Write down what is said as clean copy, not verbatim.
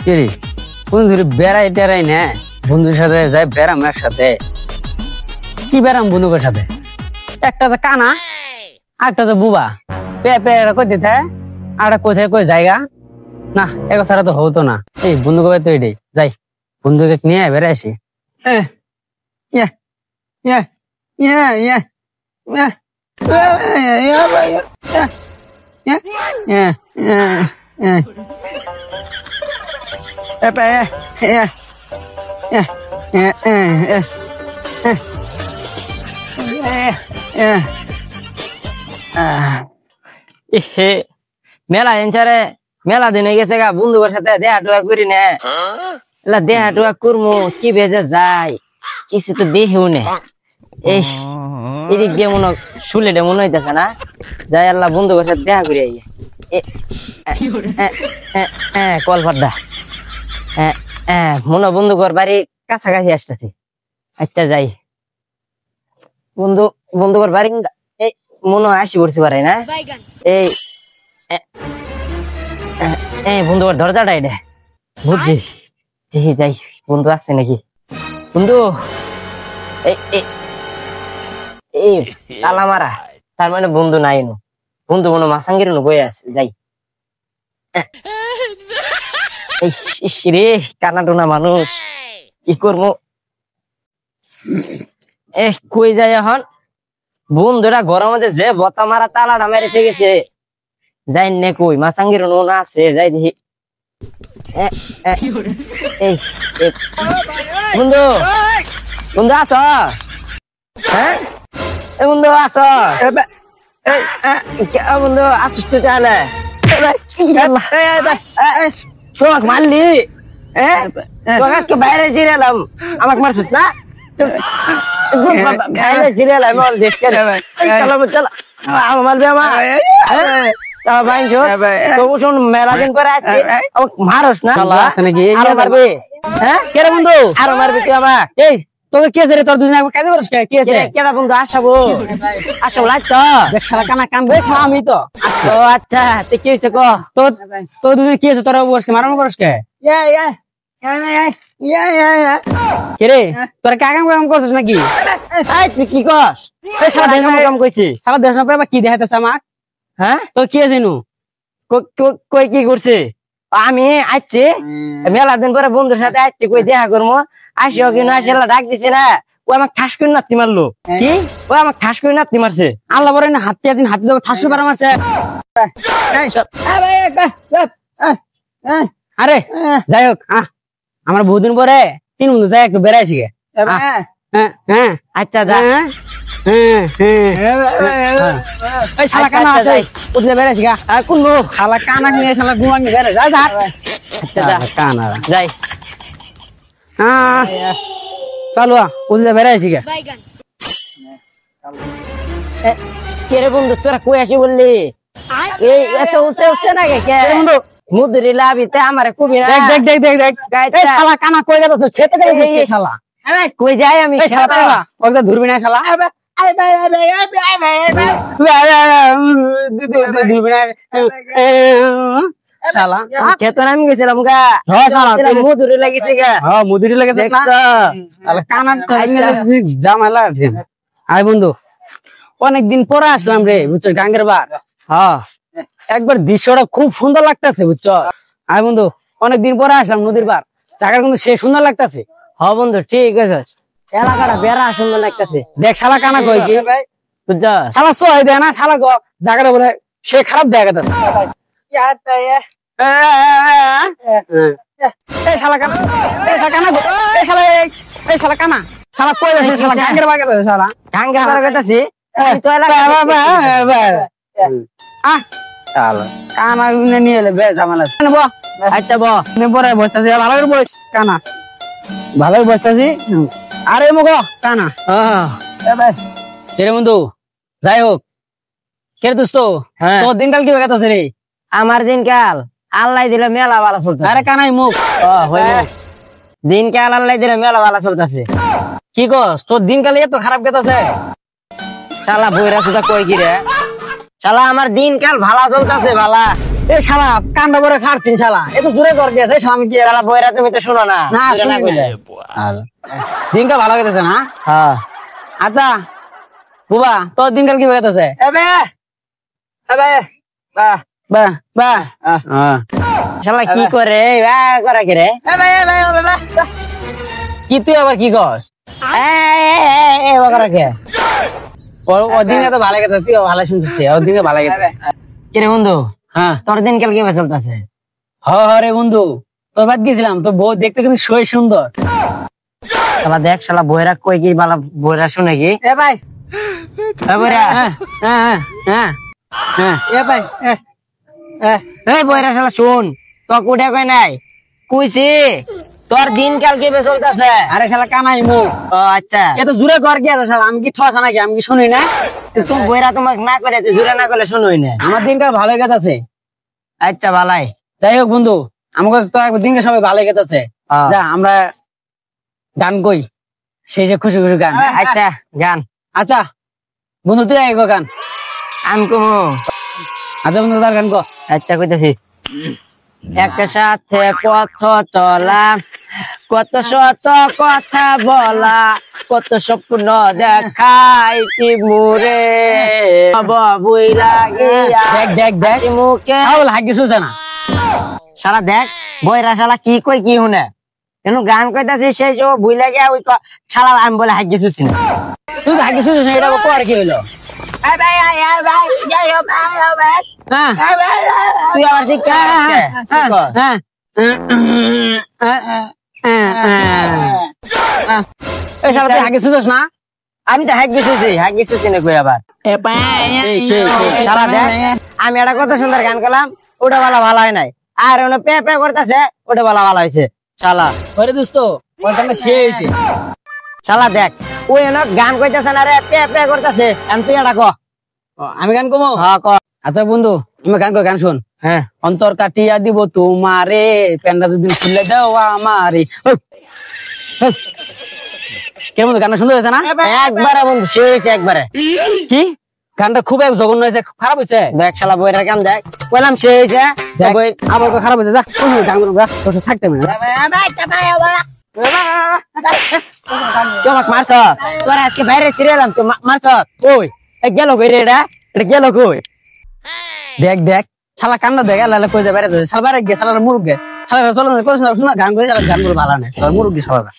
রে কোন ধরে বেড়াই টেরাই না বন্ধুদের সাথে যাই বেড়াম একসাথে। কি বেড়াম বন্ধুদের সাথে? একটা যে কানা একটা যে বুবা কই দিতে আর কোথায় কই জায়গা না এগো ছাড়া তো হতো না। এই বন্ধু কবে তো এটাই যাই বন্ধুকে নিয়ে বেড়ে আসি। মেলা এনচারে মেলা দিন হয়ে গেছে গা বন্ধুদের সাথে দেহা টুয়া করি না দেহা টুয়া করমু কি বেজে যায় কিছু তো দেহেও নে এদিক দিয়ে মনে শুলেটে মনে হইতেছে না যাই আল্লাহ বন্ধুদের সাথে দেখা করি কলপাড্ডা মনে বন্ধুকর বাড়ি কাছাকাছি আসতেছি। আচ্ছা যাই বন্ধুকর বাড়ি এই মনে হয় আসি পড়ছি পারে না এই বন্ধুকর দরজাটা এটা বুঝছি দেখি যাই বন্ধু আসছে নাকি। বন্ধু এই তালা মারা তার মানে বন্ধু নাই নো বন্ধু মনে মাসাঙ্গির নো বয়ে আছে যাই। রে কানাটুনা মানুষ কি করবো কই যায় এখন বন্ধুরা ঘরের মধ্যে যে বতা মারা তালাটা মেরে গেছে যাই নে কই মাসাঙ্গির নোনা আছে যাই দেখি। বন্ধু বন্ধু আছ হ্যাঁ বন্ধু আছ বন্ধু আসিস তো তাহলে তোমাক মারলি বাইরে জিরালাম আমাকে মারছিস না বাইরে জিরালাম মারবে আমার মেলা দিন পরে মারস না আরো মারবি হ্যাঁ কেন বন্ধু আরো মারবি তুই আমার এই তোকে কে রে তোর দুদিন কাজ করিস কি আছে কেনা বন্ধু আসাবো লাগতো শালা কানা কাম বেশ আমি তো আচ্ছা তুই কি হয়েছে কো তোর দুদিন কি আছে তোরা বসকে মারামারি করিস কে রে তোরা কাম করছিস নাকি তুই কি কস সারা দেশ কাম করছিস সারা দেশ কি দেখাতেছে আমাক হ্যাঁ তো কি জানু কই কি করছে আমি আসছি মেলা দিন পরে বন্ধুর সাথে আসছি কই দেখা করবো আসিও কিনা আসলে ডাক দিছে না ও আমাকে ঠাস করে নাতি মারলো কি ও আমাকে ঠাস করে নাতি মারছে আল্লাহ বলে না হাতে দিন হাতে দেবো ঠাস করে মারছে। আরে যাই হোক আমার বহুদিন পরে 3 বন্ধু যাই একটু বেড়াইছি হ্যাঁ আচ্ছা যা শালা কানা আছে উঠলে বেড়াইছি গা কোন লোক শালা কানা নিয়ে শালা ঘুমান বেড়ে যা যা কানা যাই চালু উঠলে বেড়াইছি গা কে রে বন্ধু তোরা কই আসি বললি এই এত উঠে উঠছে না কে বন্ধু মুদরি লাভিতে আমারে কবি না দেখ দেখ দেখ দেখ এই শালা কানা কই গেল তো খেতে গেল এই শালা কই যাই আমি শালা ওটা ধরবি না শালা খেতে নামি গেছিলাম গা মধুরি লাগিছে গা মধুরি লাগেছে জামালা আছে। আয় বন্ধু অনেকদিন পরে আসলাম রে বুঝছো গাঙ্গের বার একবার দৃশ্যটা খুব সুন্দর লাগতেছে বুঝছো। আয় বন্ধু অনেকদিন পরে আসলাম নদীর বার জায়গা কিন্তু সে সুন্দর লাগতেছে। বন্ধু ঠিক আছে এলাকাটা বেড়া সুন্দর লাগতেছে দেখ শালা কানা কই কি বুঝছো শালা সহায় দেয় না শালা জায়গাটা বলে সে খারাপ জায়গাটা শালা কানা শালা কানা শালা শালা কানা শালা কই আছে শালা গাঙ্গের বাগে শালা গাঙ্গের বাগে আছে তো এলাকা কানা নিয়ে এলে বেশ ঝামেলা আচ্ছা বরে বসতেছি ভালো করে বস কানা ভালো বসতেছি আরে মগো কানা রে বন্ধু যাই হোক কে দোস্ত তোর দিনকাল কি বেগাতেছে রে? আমার দিনকাল আল্লাহ দিলে মেলা ভালো চলতে। আরে কানাই মুখ দিনকাল আল্লাহ দিলে মেলা ভালো চলতেছে। কি কস তোর দিনকাল এত খারাপ গেতেছে? শালা বইরা সুদা কই কি রে শালা আমার দিনকাল ভালো চলতেছে ভালা এ শালা কান্ডা করে খাচ্ছিস শালা এ তো জোরে কর গেছে শালা আমি কি শালা বইরা তুমি তো শোনো না না জোরে শুনি কইলে। দিনটা ভালো গেছে না হ্যাঁ আচ্ছা বুবা তোর দিনকাল কি গেছে এবে এবে বাহ বাহ বাহ শালা কি করে করে কি রে এবে এবে এবে কি তুই আবার কি কস করে কে ওর দিনে তো ভালো গেছে তুই ভালো শুনছিস ওর দিনে ভালো গেছে কি রে বন্ধু হ্যাঁ তোর দিনকাল কিভাবে চলতেছে রে বন্ধু তোর বাদ গেছিলাম তো বউ দেখতে কিন্তু সই সুন্দর শালা দেখ শালা বইরা কই কি বালা বইরা শুনে কি এ ভাই বইরা হ্যাঁ হ্যাঁ হ্যাঁ হ্যাঁ এ ভাই এই বইরা শালা শুন তো কুড়ে কই নাই কইছি তোর দিনকাল কিভাবে চলতেছে আরে শালা কানাই মুখ ও আচ্ছা এ তো জুড়ে কর কি আছে শালা আমি কি ঠসা নাকি আমি কি শুনি না তুমি বইরা তোমাকে না করে জুড়ে না করলে শুনোই না আমার দিনকাল ভালো গেছে আচ্ছা ভালাই যাই হোক বন্ধু আমাকে তো একবার দিনকে সবাই ভালো গেছে যা আমরা গান কই সেই যে খুশি খুশি গান আচ্ছা গান আচ্ছা বন্ধু তুই আগে কো গান আমি কমু আচ্ছা বন্ধু তার গান কো আচ্ছা কইতাছি একসাথে পথ চলা কত শত কথা বলা কত স্বপ্ন দেখাই কি মুরে বই লাগিয়া দেখ দেখ দেখ মুখে তাহলে হাগি শুছে না শালা দেখ বইরা শালা কি কই কি শুনে কেন গান কইতাছি সেই যে বই লাগিয়া ওই শালা আমি বলে হাগি শুছি না তুই তো হাগি শুছিস না এটা কর কি হইলো ভাই ভাই যাই হোক হ্যাঁ তুই আবার শিক্ষা হ্যাঁ এই শালা তুই হাগি শুছিস না আমি তো হাগি শুছি না কই আবার শালা দেখ আমি একটা কত সুন্দর গান করলাম ওটা বলা ভালো হয় নাই আর ওটা পে পে করতেছে ওটা বলা ভালো হয়েছে শালা ওরে দোস্ত ওর গানটা শেষ হয়েছে শালা দেখ ওই গান কইতেছে না রে পে পে করতেছে আমি তুই এটা ক আমি গান কমো হ্যাঁ ক আচ্ছা বন্ধু তুমি গান কো গান শুন হ্যাঁ অন্তর কাটিয়া দিব তোমারে প্যান্ডা যদি খুলে দাও আমারে কেমন গানটা সুন্দর হয়েছে না একবারে বন্ধু শেষ একবারে কি গানটা খুব এক জঘন্য হয়েছে খারাপ হয়েছে দেখ শালা বইটার কাম দেখ কইলাম শেষ দেখ, বই আবার কো খারাপ হয়েছে যা ওই গান করবো যা তোর সাথে থাকতে হবে না তুই আমাকে মারছ তোর আজকে বাইরে ছিড়ে এলাম তুই মারছ ওই গেল কই রে এটা গেল কই দেখ দেখ শালা কান্না দেখ আল্লাহ কই যায় বাইরে শালা বাইরে গে শালা মুরুগ গে শালা চলো না গান করে গান গুলো ভালো নেই শালা মুরুগ গে শালা